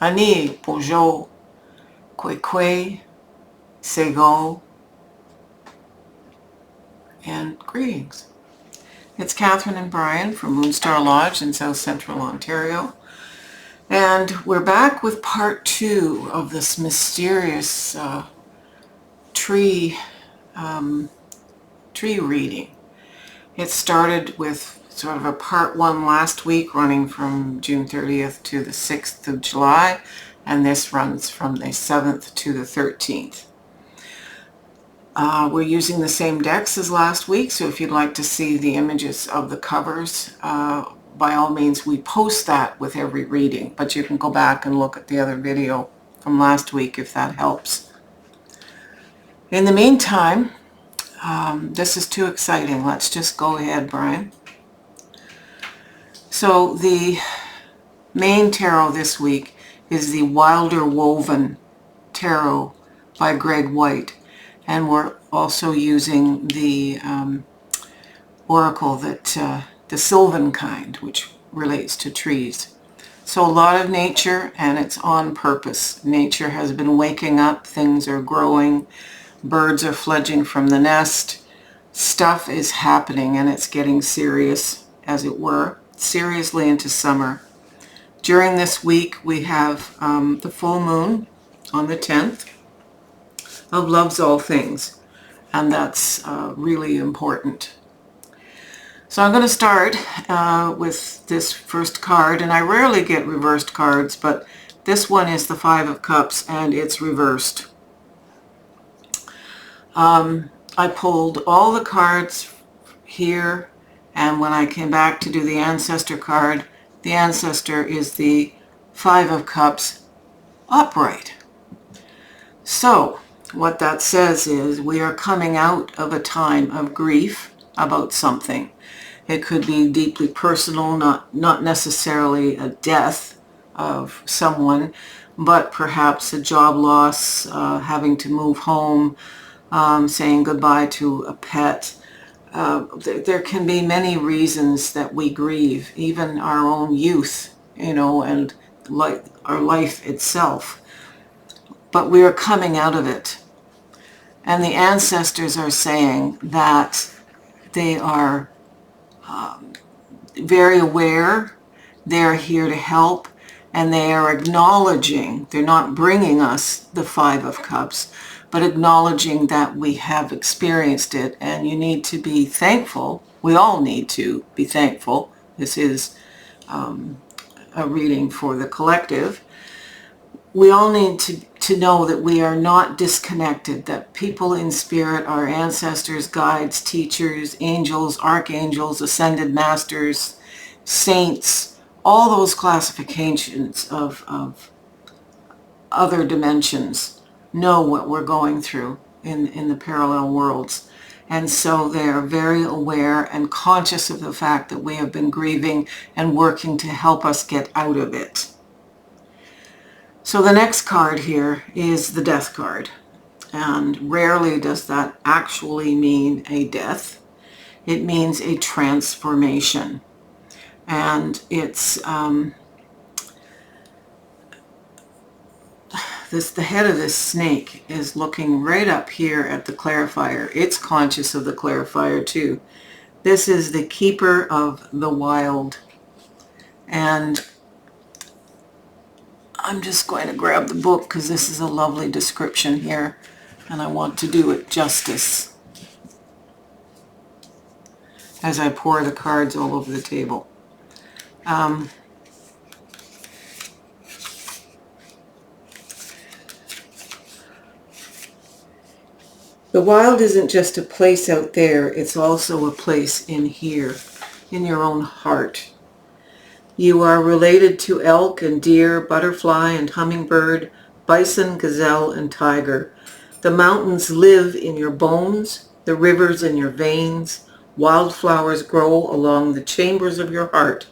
Ani, Bonjour, Kwe, Sego, and greetings. It's Catherine and Brian from Moonstarlodge in South Central Ontario. And we're back with part 2 of this mysterious tree reading. It started with sort of a part 1 last week, running from June 30th to the 6th of July, and this runs from the 7th to the 13th. We're using the same decks as last week, so if you'd like to see the images of the covers, by all means, we post that with every reading, but you can go back and look at the other video from last week if that helps. In the meantime, this is too exciting. Let's just go ahead, Brian. So the main tarot this week is the Wilder Woven Tarot by Greg White. And we're also using the oracle that the Sylvan kind, which relates to trees. So a lot of nature, and it's on purpose. Nature has been waking up, things are growing, birds are fledging from the nest, stuff is happening, and it's getting serious, as it were, seriously into summer. During this week, we have the full moon on the 10th. Of Love's All Things, and that's really important. So I'm going to start with this first card, and I rarely get reversed cards, but this one is the Five of Cups, and it's reversed. I pulled all the cards here, and when I came back to do the Ancestor card, the Ancestor is the Five of Cups upright. So what that says is we are coming out of a time of grief about something. It could be deeply personal, not necessarily a death of someone, but perhaps a job loss, having to move home, saying goodbye to a pet. There can be many reasons that we grieve, even our own youth, and our life itself. But we are coming out of it. And the ancestors are saying that they are very aware, they're here to help, and they are acknowledging, they're not bringing us the Five of Cups, but acknowledging that we have experienced it, and you need to be thankful. We all need to be thankful. This is a reading for the collective. We all need to know that we are not disconnected, that people in spirit, our ancestors, guides, teachers, angels, archangels, ascended masters, saints, all those classifications of other dimensions know what we're going through in the parallel worlds. And so they're very aware and conscious of the fact that we have been grieving and working to help us get out of it. So the next card here is the Death card, and rarely does that actually mean a death. It means a transformation, and it's the head of this snake is looking right up here at the clarifier. It's conscious of the clarifier too. This is the keeper of the wild, and I'm just going to grab the book because this is a lovely description here, and I want to do it justice as I pour the cards all over the table. The wild isn't just a place out there, it's also a place in here, in your own heart. You are related to elk and deer, butterfly and hummingbird, bison, gazelle, and tiger. The mountains live in your bones, the rivers in your veins, wildflowers grow along the chambers of your heart.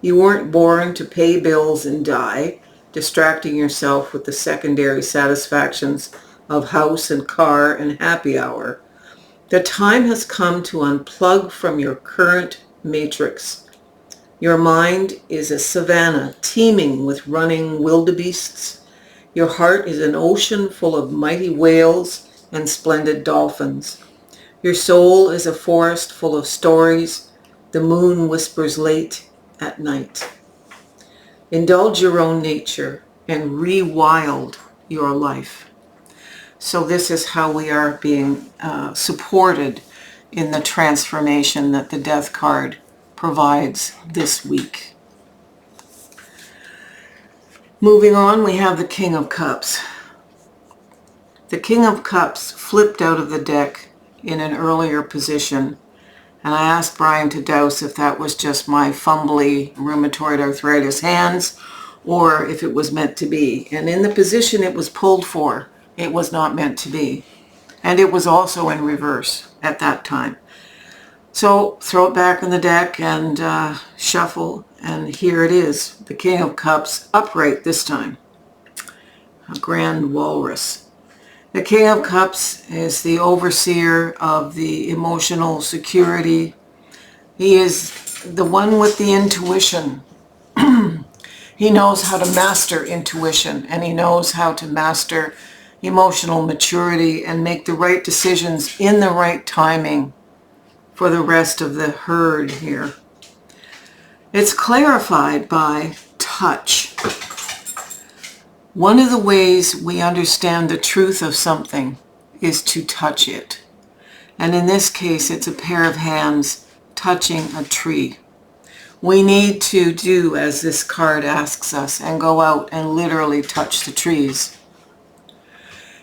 You weren't born to pay bills and die, distracting yourself with the secondary satisfactions of house and car and happy hour. The time has come to unplug from your current matrix. Your mind is a savanna teeming with running wildebeests. Your heart is an ocean full of mighty whales and splendid dolphins. Your soul is a forest full of stories. The moon whispers late at night. Indulge your own nature and rewild your life. So this is how we are being supported in the transformation that the Death card provides this week. Moving on, we have the King of Cups. The King of Cups flipped out of the deck in an earlier position, and I asked Brian to douse if that was just my fumbly rheumatoid arthritis hands or if it was meant to be. And in the position it was pulled for, it was not meant to be. And it was also in reverse at that time. So throw it back in the deck and shuffle, and here it is, the King of Cups upright this time, a grand walrus. The King of Cups is the overseer of the emotional security. He is the one with the intuition. He knows how to master intuition, and he knows how to master emotional maturity and make the right decisions in the right timing for the rest of the herd here. It's clarified by touch. One of the ways we understand the truth of something is to touch it. And in this case, it's a pair of hands touching a tree. We need to do as this card asks us and go out and literally touch the trees.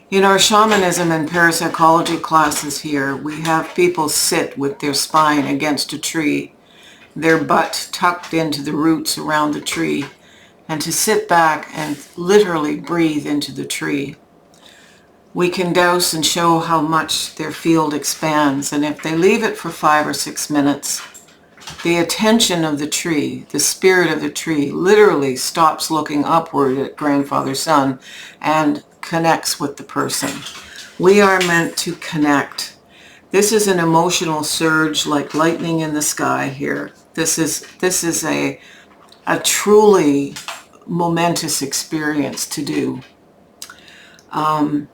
In our shamanism and parapsychology classes here, we have people sit with their spine against a tree, their butt tucked into the roots around the tree, and to sit back and literally breathe into the tree. We can douse and show how much their field expands, and if they leave it for 5 or 6 minutes, the attention of the tree, the spirit of the tree, literally stops looking upward at grandfather son and connects with the person. We are meant to connect. This is an emotional surge like lightning in the sky here. This is a truly momentous experience to do. And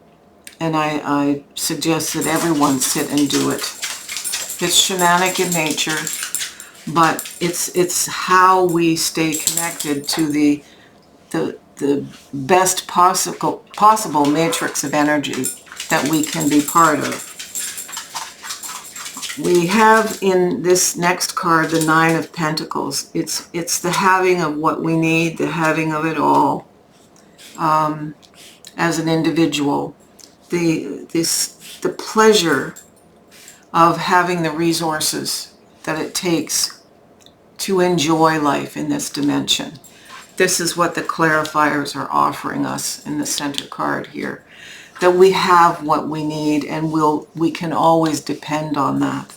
I suggest that everyone sit and do it. It's shamanic in nature, but it's how we stay connected to the best possible matrix of energy that we can be part of. We have in this next card the Nine of Pentacles. It's the having of what we need, the having of it all as an individual. The pleasure of having the resources that it takes to enjoy life in this dimension. This is what the clarifiers are offering us in the center card here. That we have what we need, and we can always depend on that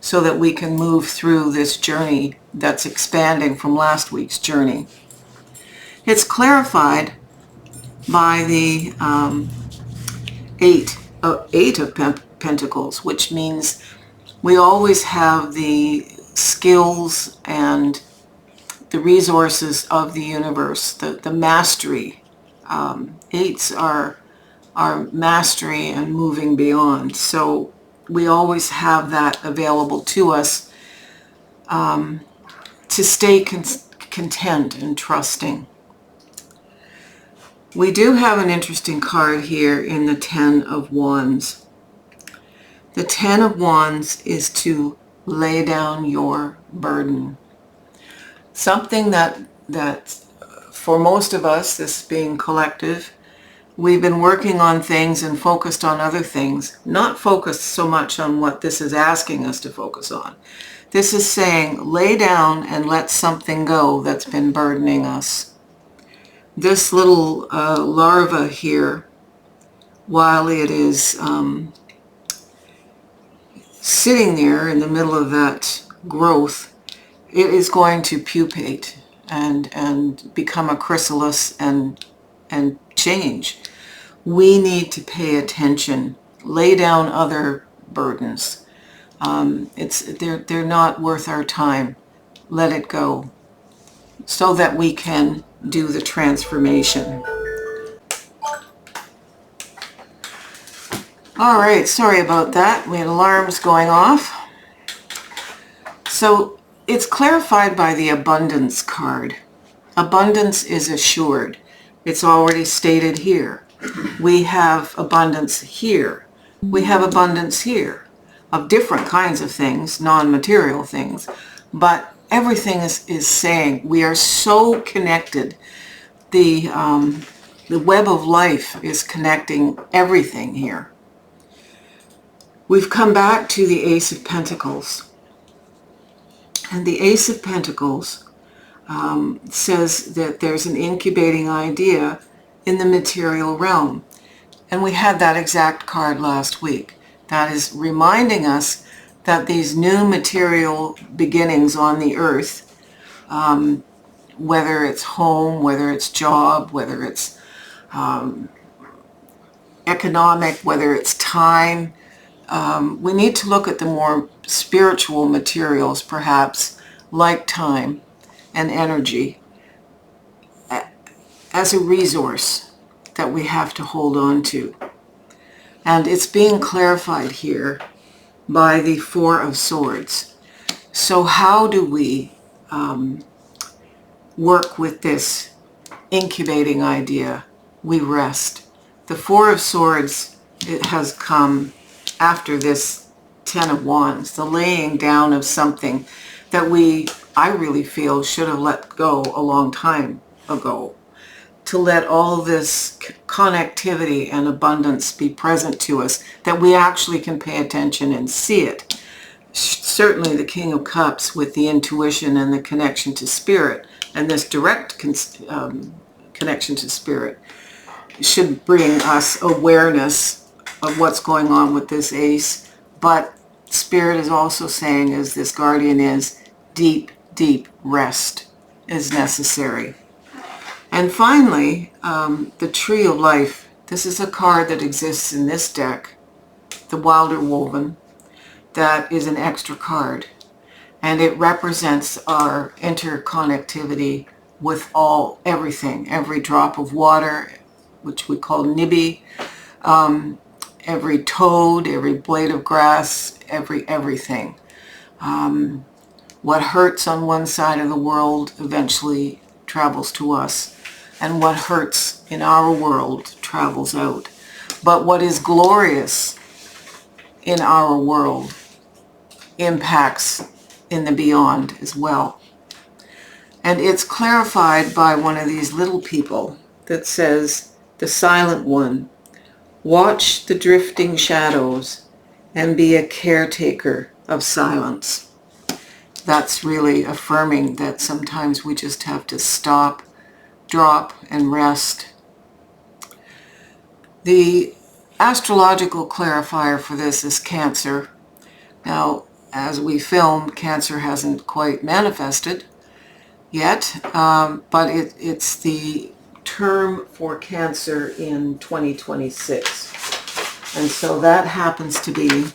so that we can move through this journey that's expanding from last week's journey. It's clarified by the Eight of Pentacles, which means we always have the skills and the resources of the universe, the mastery. Eights are mastery and moving beyond. So we always have that available to us to stay content and trusting. We do have an interesting card here in the Ten of Wands. The Ten of Wands is to lay down your burden. Something that for most of us, this being collective, we've been working on things and focused on other things, not focused so much on what this is asking us to focus on. This is saying, lay down and let something go that's been burdening us. This little larva here, while it is sitting there in the middle of that growth, it is going to pupate and become a chrysalis and change. We need to pay attention, lay down other burdens. They're not worth our time. Let it go. so that we can do the transformation. All right, sorry about that. We had alarms going off. So it's clarified by the abundance card. Abundance is assured. It's already stated here. We have abundance here. We have abundance here of different kinds of things, non-material things, but everything is saying we are so connected. The web of life is connecting everything here. We've come back to the Ace of Pentacles. And the Ace of Pentacles says that there's an incubating idea in the material realm. And we had that exact card last week. That is reminding us that these new material beginnings on the earth, whether it's home, whether it's job, whether it's economic, whether it's time, we need to look at the more spiritual materials, perhaps, like time and energy, as a resource that we have to hold on to. And it's being clarified here by the Four of Swords. So how do we work with this incubating idea? We rest. The Four of Swords, it has come after this Ten of Wands, the laying down of something that I really feel should have let go a long time ago. To let all this connectivity and abundance be present to us, that we actually can pay attention and see it. Certainly the King of Cups with the intuition and the connection to spirit, and this direct connection to spirit should bring us awareness of what's going on with this ace. But spirit is also saying, as this guardian is, deep, deep rest is necessary. And finally, the Tree of Life. This is a card that exists in this deck, the Wilder Woven, that is an extra card. And it represents our interconnectivity with everything, every drop of water, which we call Nibby, every toad, every blade of grass, everything. What hurts on one side of the world eventually travels to us. And what hurts in our world travels out. But what is glorious in our world impacts in the beyond as well. And it's clarified by one of these little people that says, the silent one, watch the drifting shadows and be a caretaker of silence. That's really affirming that sometimes we just have to stop, drop, and rest. The astrological clarifier for this is Cancer. Now, as we film, Cancer hasn't quite manifested yet, but it's the term for Cancer in 2026. And so that happens to be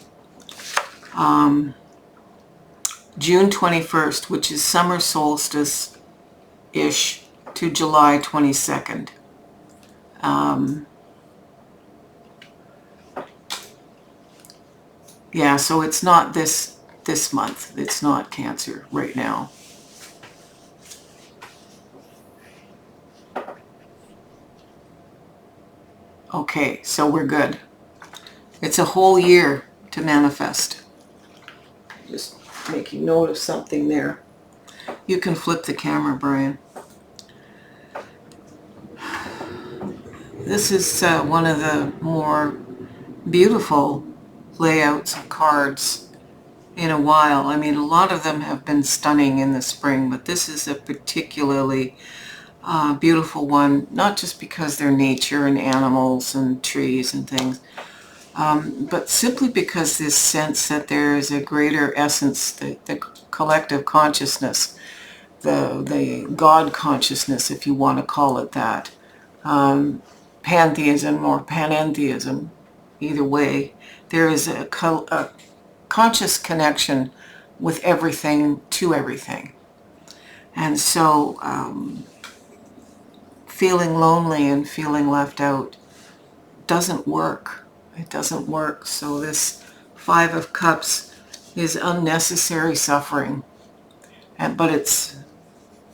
June 21st, which is summer solstice-ish, to July 22nd. Yeah, so it's not this month. It's not Cancer right now. Okay, so we're good. It's a whole year to manifest. Just making note of something there. You can flip the camera, Brian. This is one of the more beautiful layouts of cards in a while. I mean, a lot of them have been stunning in the spring, but this is a particularly beautiful one, not just because they're nature and animals and trees and things, but simply because this sense that there is a greater essence, the collective consciousness, the God consciousness, if you want to call it that, pantheism or panentheism, either way, there is a conscious connection with everything to everything. And so feeling lonely and feeling left out doesn't work. It doesn't work. So this Five of Cups is unnecessary suffering. But it's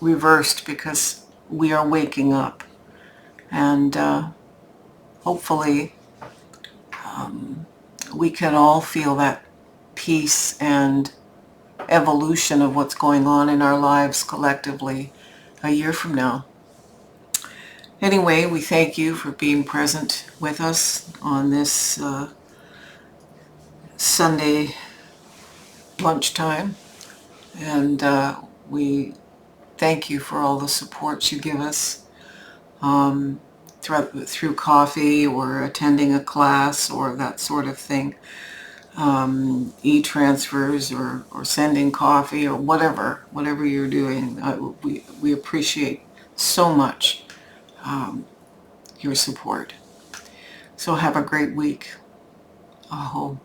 reversed because we are waking up. And hopefully we can all feel that peace and evolution of what's going on in our lives collectively a year from now. Anyway, we thank you for being present with us on this Sunday lunchtime, and we thank you for all the support you give us through coffee or attending a class or that sort of thing, e-transfers or sending coffee or whatever you're doing. We appreciate so much your support. So have a great week. Aho.